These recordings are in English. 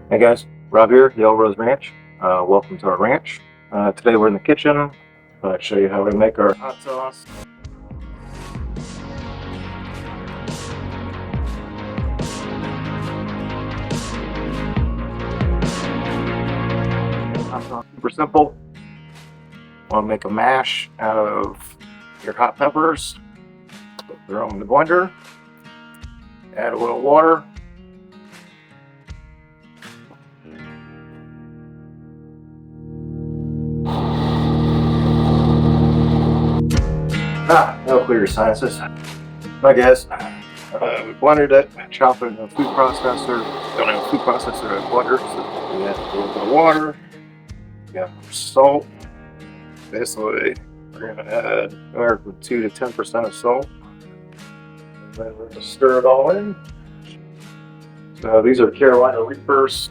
Hey guys, Rob here, the All Rose Ranch. Welcome to our ranch. Today we're in the kitchen. I'll show you how we make our hot sauce. Hot sauce, super simple. Want to make a mash out of your hot peppers. Throw them in the blender. Add a little water. That'll clear your sinuses. I guess. We blended it, chopped it in a food processor. Don't have a food processor and blender, so we add a little bit of water. We got salt. Basically, we're going to add anywhere from 2 to 10% of salt. And then we're going to stir it all in. So these are Carolina Reapers.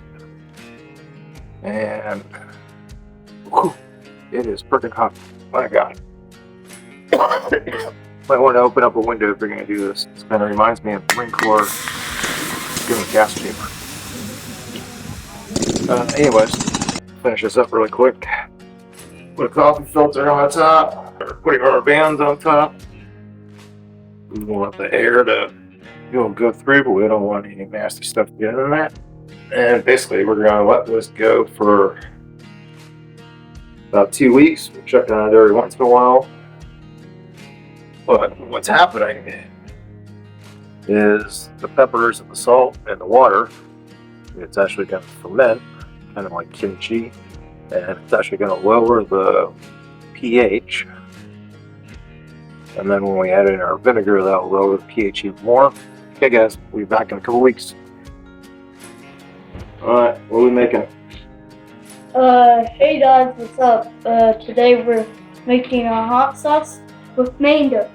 And whew, it is freaking hot. My God. Might want to open up a window if you're going to do this. This kind of reminds me of Marine Corps doing a gas chamber. Anyways, finish this up really quick. Put a coffee filter on the top, or put your rubber bands on top. We want the air to go through, but we don't want any nasty stuff to get in that. And basically, we're going to let this go for about 2 weeks. We'll check on it every once in a while. But what's happening is the peppers and the salt and the water, it's actually going to ferment, kind of like kimchi, and it's actually going to lower the pH. And then when we add in our vinegar, that will lower the pH even more. Okay guys, we'll be back in a couple weeks. Alright, what are we making? Hey guys, what's up? Today we're making a hot sauce with mangoes.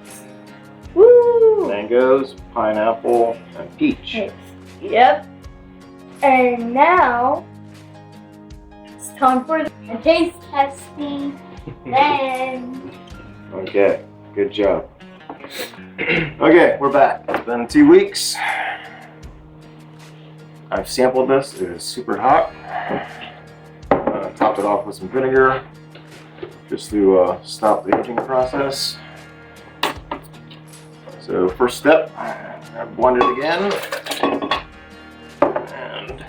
Woo! Mangoes, pineapple, and peach. Yep. And now it's time for the taste testing. And okay, good job. Okay, we're back. It's been 2 weeks. I've sampled this. It is super hot. Topped it off with some vinegar just to stop the aging process. So first step, I blend it again, and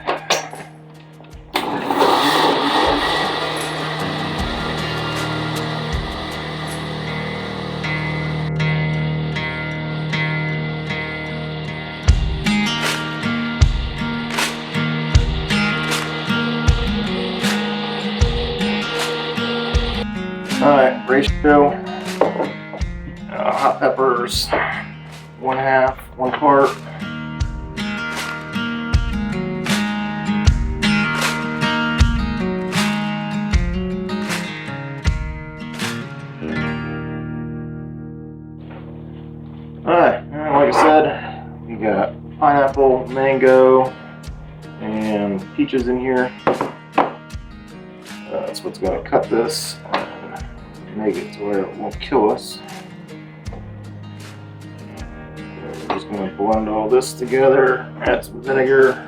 all right, ratio, hot peppers. 1/2, 1 part. Alright, like I said, we got pineapple, mango, and peaches in here. That's what's going to cut this and make it to where it won't kill us. We're just going to blend all this together, add some vinegar.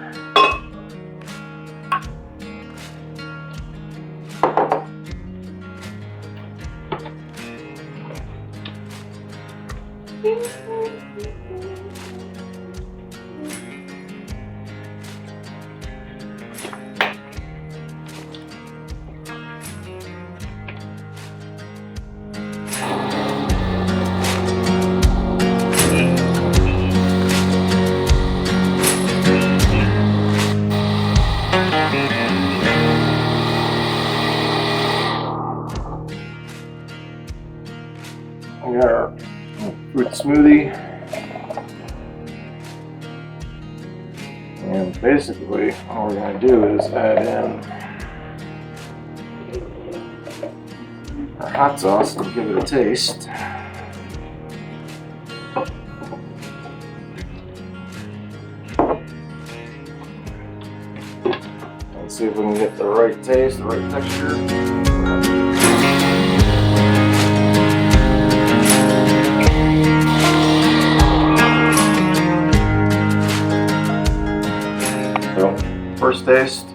We got our fruit smoothie, and basically all we're going to do is add in our hot sauce and give it a taste. And see if we can get the right taste, the right texture. First taste.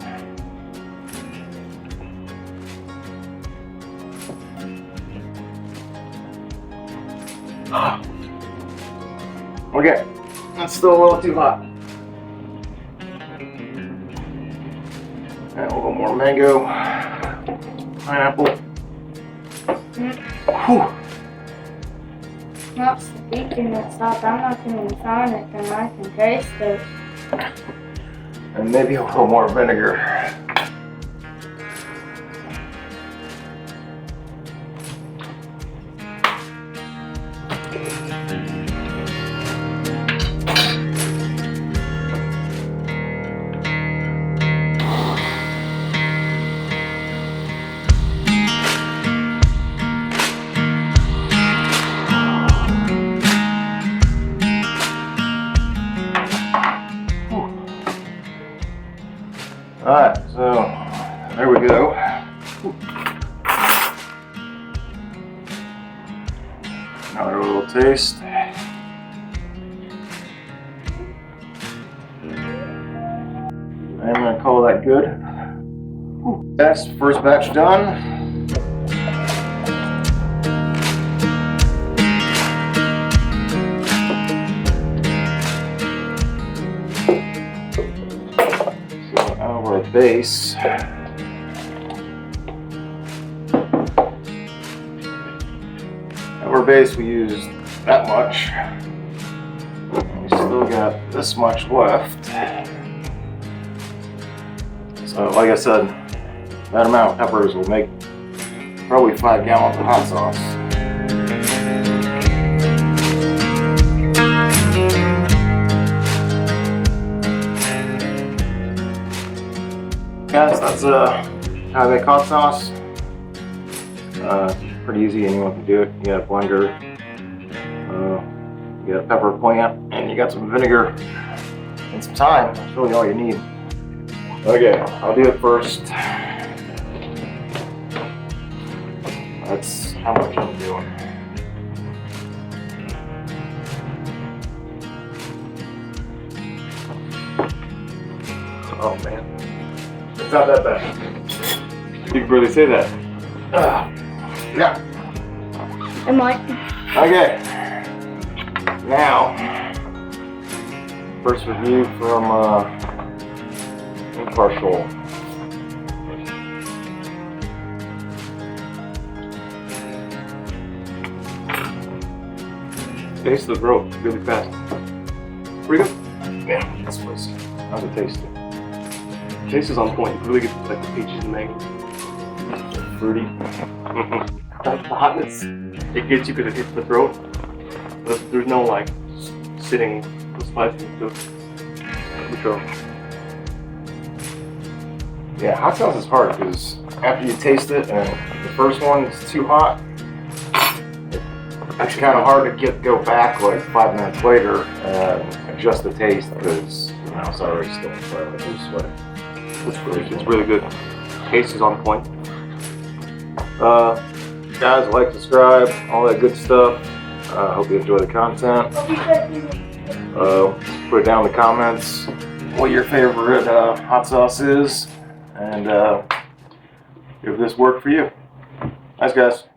It's still a little too hot. And a little more mango, pineapple. Whew. Not speaking of salt, I'm not going to find it, then I can taste it. And maybe a little more vinegar. Alright, so there we go. Another little taste. I'm gonna call that good. That's first batch done. Our base. Our base, we used that much. We still got this much left. So, like I said, that amount of peppers will make probably 5 gallons of hot sauce. Guys, that's how I make hot sauce. Pretty easy, anyone can do it. You got a blender, you got a pepper plant, and you got some vinegar and some thyme. That's really all you need. Okay, I'll do it first. That's how much I'm doing. Oh man. It's not that bad. You can really say that. Yeah. It might. Okay. Now, first review from Impartial. Taste the throat really fast. Pretty good. Yeah, that's spicy. How's it taste? Taste is on point. You really get like the peaches and mango. Fruity. The hotness, it gets you because it hits the throat. There's no like sitting the spiciness to it. For sure. Yeah, hot sauce is hard because after you taste it and the first one is too hot, it's kind of hard to go back like 5 minutes later and adjust the taste because it's already still incredibly sweating. It's really good. Taste is on point. Guys, like, subscribe, all that good stuff. Hope you enjoy the content. Put it down in the comments what your favorite hot sauce is, and if this worked for you. Thanks, guys.